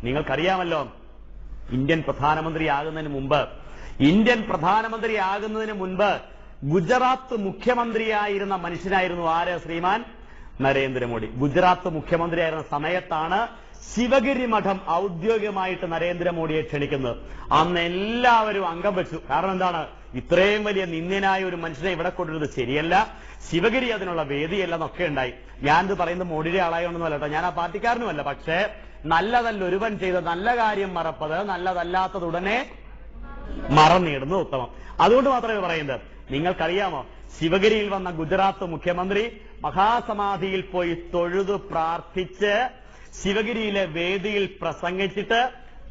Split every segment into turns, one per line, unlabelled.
നിങ്ങൾക്കറിയാമല്ലോ, ഇന്ത്യൻ പ്രധാനമന്ത്രിയാകുന്നതിന് മുൻപ് ഗുജറാത്ത് മുഖ്യമന്ത്രിയായിരുന്ന മനുഷ്യനായിരുന്നു ആര്? ശ്രീമാൻ നരേന്ദ്രമോദി. ഗുജറാത്ത് മുഖ്യമന്ത്രിയായിരുന്ന സമയത്താണ് ശിവഗിരി മഠം ഔദ്യോഗികമായിട്ട് നരേന്ദ്രമോദിയെ ക്ഷണിക്കുന്നത്. അന്ന് എല്ലാവരും അംഗം വെച്ചു. കാരണം എന്താണ്? ഇത്രയും വലിയ നിന്ദ്യനായ ഒരു മനുഷ്യനെ ഇവിടെ കൊണ്ടിരുന്നത് ശരിയല്ല, ശിവഗിരി അതിനുള്ള വേദിയല്ലെന്നൊക്കെ ഉണ്ടായി. ഞാനിത് പറയുന്നത് മോഡിയുടെ ആളായൊന്നുമല്ല കേട്ടോ, ഞാൻ ആ പാർട്ടിക്കാരനുമല്ല. പക്ഷേ നല്ലതല്ലൊരുവൻ ചെയ്ത നല്ല കാര്യം മറപ്പത്, നല്ലതല്ലാത്തത് ഉടനെ മറന്നിടുന്നു ഉത്തമം. അതുകൊണ്ട് മാത്രമേ പറയുന്നത്. നിങ്ങൾക്കറിയാമോ, ശിവഗിരിയിൽ വന്ന ഗുജറാത്ത് മുഖ്യമന്ത്രി മഹാസമാധിയിൽ പോയി തൊഴുതു പ്രാർത്ഥിച്ച് ശിവഗിരിയിലെ വേദിയിൽ പ്രസംഗിച്ചിട്ട്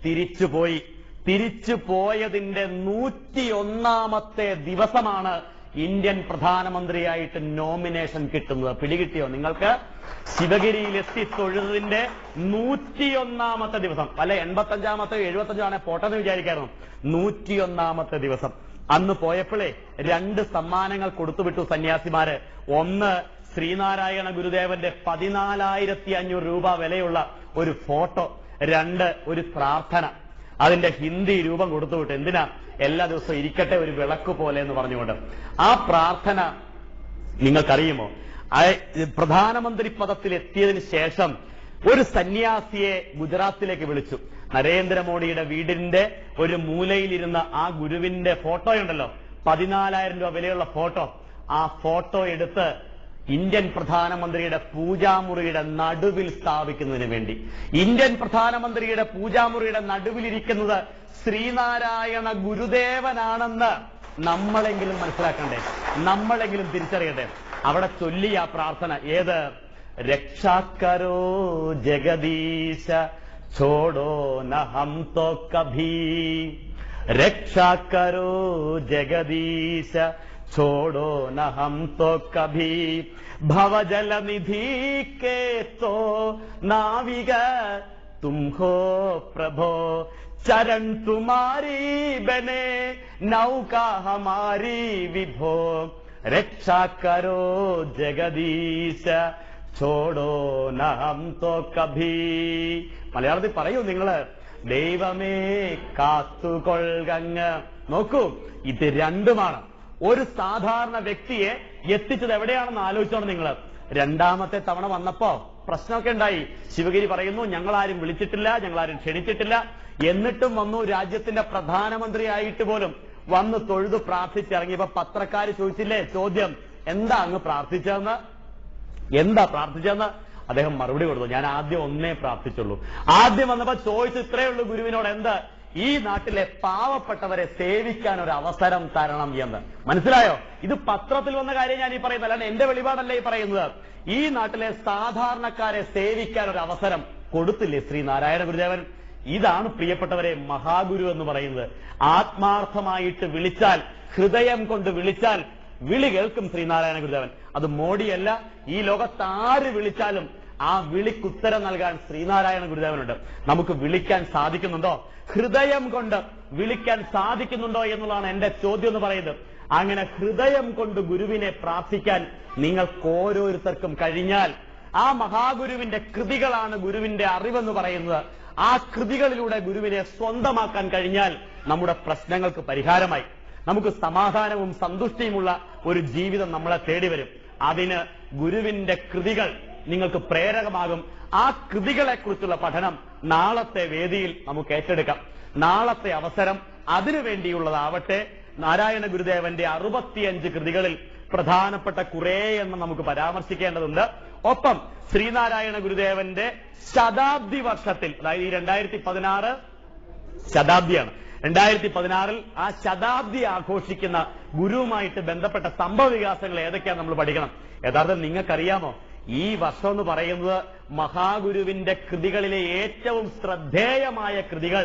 തിരിച്ചുപോയി. തിരിച്ചുപോയതിന്റെ 101ാമത്തെ ദിവസമാണ് ഇന്ത്യൻ പ്രധാനമന്ത്രിയായിട്ട് നോമിനേഷൻ കിട്ടുന്നത്. പിടികിട്ടിയോ നിങ്ങൾക്ക്? ശിവഗിരിയിൽ എത്തി തൊഴുന്നതിന്റെ 101ാമത്തെ ദിവസം. അല്ല 85ാമത്തെ 75 ആണെ പോട്ടെന്ന് വിചാരിക്കായിരുന്നു. 101ാമത്തെ ദിവസം. അന്ന് പോയപ്പോഴേ 2 സമ്മാനങ്ങൾ കൊടുത്തുവിട്ടു സന്യാസിമാര്. ഒന്ന്, ശ്രീനാരായണ ഗുരുദേവന്റെ 14,500 രൂപ വിലയുള്ള ഒരു ഫോട്ടോ. 2, ഒരു പ്രാർത്ഥന. അതിന്റെ ഹിന്ദി രൂപം കൊടുത്തുവിട്ടു. എന്തിനാ? എല്ലാ ദിവസവും ഇരിക്കട്ടെ ഒരു വിളക്ക് പോലെ എന്ന് പറഞ്ഞുകൊണ്ട്. ആ പ്രാർത്ഥന നിങ്ങൾക്കറിയുമോ? പ്രധാനമന്ത്രി പദത്തിൽ എത്തിയതിനു ശേഷം ഒരു സന്യാസിയെ ഗുജറാത്തിലേക്ക് വിളിച്ചു. നരേന്ദ്രമോദിയുടെ വീടിന്റെ ഒരു മൂലയിലിരുന്ന ആ ഗുരുവിന്റെ ഫോട്ടോയുണ്ടല്ലോ, 14,000 രൂപ വിലയുള്ള ഫോട്ടോ. ആ ഫോട്ടോ എടുത്ത് ഇന്ത്യൻ പ്രധാനമന്ത്രിയുടെ പൂജാമുറിയുടെ നടുവിൽ സ്ഥാപിക്കുന്നതിന് വേണ്ടി. ഇന്ത്യൻ പ്രധാനമന്ത്രിയുടെ പൂജാമുറിയുടെ നടുവിലിരിക്കുന്നത് ശ്രീനാരായണ ഗുരുദേവനാണെന്ന് നമ്മളെങ്കിലും മനസ്സിലാക്കണ്ടേ, നമ്മളെങ്കിലും തിരിച്ചറിയട്ടെ. അവിടെ ചൊല്ലിയ പ്രാർത്ഥന ഏത്? രക്ഷാകരോ ജഗദീശ छोड़ो न हम तो कभी, रक्षा करो जगदीश छोड़ो न हम तो कभी, भवजल निधि के तो नाविक तुम हो प्रभो, चरण तुम्हारी बने नौका हमारी विभो, रक्षा करो जगदीश छोड़ो न हम तो कभी. മലയാളത്തിൽ പറയൂ നിങ്ങള്, ദൈവമേ കാത്തുകൊള്ളങ്ങ്. നോക്കൂ, ഇത് രണ്ടുമാണ്. ഒരു സാധാരണ വ്യക്തിയെ എത്തിച്ചത് എവിടെയാണെന്ന് ആലോചിച്ചോണം നിങ്ങള്. 2ാമത്തെ തവണ വന്നപ്പോ പ്രശ്നമൊക്കെ ഉണ്ടായി. ശിവഗിരി പറയുന്നു, ഞങ്ങളാരും വിളിച്ചിട്ടില്ല, ഞങ്ങളാരും ക്ഷണിച്ചിട്ടില്ല. എന്നിട്ടും വന്നു. രാജ്യത്തിന്റെ പ്രധാനമന്ത്രിയായിട്ട് പോലും വന്ന് തൊഴുതു പ്രാർത്ഥിച്ചിറങ്ങിയപ്പോ പത്രക്കാര് ചോദിച്ചില്ലേ ചോദ്യം, എന്താ അങ്ങ് പ്രാർത്ഥിച്ചതെന്ന്? അദ്ദേഹം മറുപടി കൊടുത്തു, ഞാൻ ആദ്യം ഒന്നേ പ്രാർത്ഥിച്ചുള്ളൂ. ആദ്യം വന്നപ്പോ ചോദിച്ചു ഇത്രയേ ഉള്ളൂ ഗുരുവിനോട്, എന്ത്? ഈ നാട്ടിലെ പാവപ്പെട്ടവരെ സേവിക്കാൻ ഒരു അവസരം തരണം എന്ന്. മനസ്സിലായോ? ഇത് പത്രത്തിൽ വന്ന കാര്യം ഞാൻ ഈ പറയുന്നത്, അല്ലാണ്ട് എന്റെ വെളിപാടല്ല ഈ പറയുന്നത്. ഈ നാട്ടിലെ സാധാരണക്കാരെ സേവിക്കാൻ ഒരു അവസരം കൊടുത്തില്ലേ ശ്രീനാരായണ ഗുരുദേവൻ? ഇതാണ് പ്രിയപ്പെട്ടവരെ മഹാഗുരു എന്ന് പറയുന്നത്. ആത്മാർത്ഥമായിട്ട് വിളിച്ചാൽ, ഹൃദയം കൊണ്ട് വിളിച്ചാൽ വിളി കേൾക്കും ശ്രീനാരായണ ഗുരുദേവൻ. അത് മോഡിയല്ല, ഈ ലോകത്ത് ആര് വിളിച്ചാലും ആ വിളിക്കുത്തരം നൽകാൻ ശ്രീനാരായണ ഗുരുദേവനുണ്ട്. നമുക്ക് വിളിക്കാൻ സാധിക്കുന്നുണ്ടോ? ഹൃദയം കൊണ്ട് വിളിക്കാൻ സാധിക്കുന്നുണ്ടോ എന്നുള്ളതാണ് എന്റെ ചോദ്യം എന്ന് പറയുന്നത്. അങ്ങനെ ഹൃദയം കൊണ്ട് ഗുരുവിനെ പ്രാർത്ഥിക്കാൻ നിങ്ങൾക്ക് ഓരോരുത്തർക്കും കഴിഞ്ഞാൽ, ആ മഹാഗുരുവിന്റെ കൃതികളാണ് ഗുരുവിന്റെ അറിവെന്ന് പറയുന്നത്. ആ കൃതികളിലൂടെ ഗുരുവിനെ സ്വന്തമാക്കാൻ കഴിഞ്ഞാൽ നമ്മുടെ പ്രശ്നങ്ങൾക്ക് പരിഹാരമായി. നമുക്ക് സമാധാനവും സന്തുഷ്ടിയുമുള്ള ഒരു ജീവിതം നമ്മളെ തേടി വരും. അതിന് ഗുരുവിന്റെ കൃതികൾ നിങ്ങൾക്ക് പ്രേരകമാകും. ആ കൃതികളെക്കുറിച്ചുള്ള പഠനം നാളത്തെ വേദിയിൽ നമുക്ക് ഏറ്റെടുക്കാം. നാളത്തെ അവസരം അതിനുവേണ്ടിയുള്ളതാവട്ടെ. നാരായണ ഗുരുദേവന്റെ 65 കൃതികളിൽ പ്രധാനപ്പെട്ട കുറേ എണ്ണം നമുക്ക് പരാമർശിക്കേണ്ടതുണ്ട്. ഒപ്പം ശ്രീനാരായണ ഗുരുദേവന്റെ ശതാബ്ദി വർഷത്തിൽ, അതായത് ഈ 2016 ശതാബ്ദിയാണ്, 2016 ആ ശതാബ്ദി ആഘോഷിക്കുന്ന ഗുരുവുമായിട്ട് ബന്ധപ്പെട്ട സംഭവ വികാസങ്ങൾ ഏതൊക്കെയാണ് നമ്മൾ പഠിക്കണം. യഥാർത്ഥം നിങ്ങൾക്കറിയാമോ, ഈ വർഷം എന്ന് പറയുന്നത് മഹാഗുരുവിന്റെ കൃതികളിലെ ഏറ്റവും ശ്രദ്ധേയമായ കൃതികൾ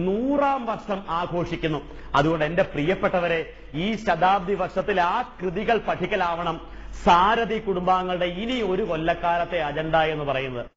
100ാം വർഷം ആഘോഷിക്കുന്നു. അതുകൊണ്ട് എന്റെ പ്രിയപ്പെട്ടവരെ, ഈ ശതാബ്ദി വർഷത്തിൽ ആ കൃതികൾ പഠിക്കലാവണം സാരഥി കുടുംബാംഗങ്ങളുടെ ഇനി ഒരു കൊല്ലക്കാലത്തെ അജണ്ട എന്ന് പറയുന്നത്.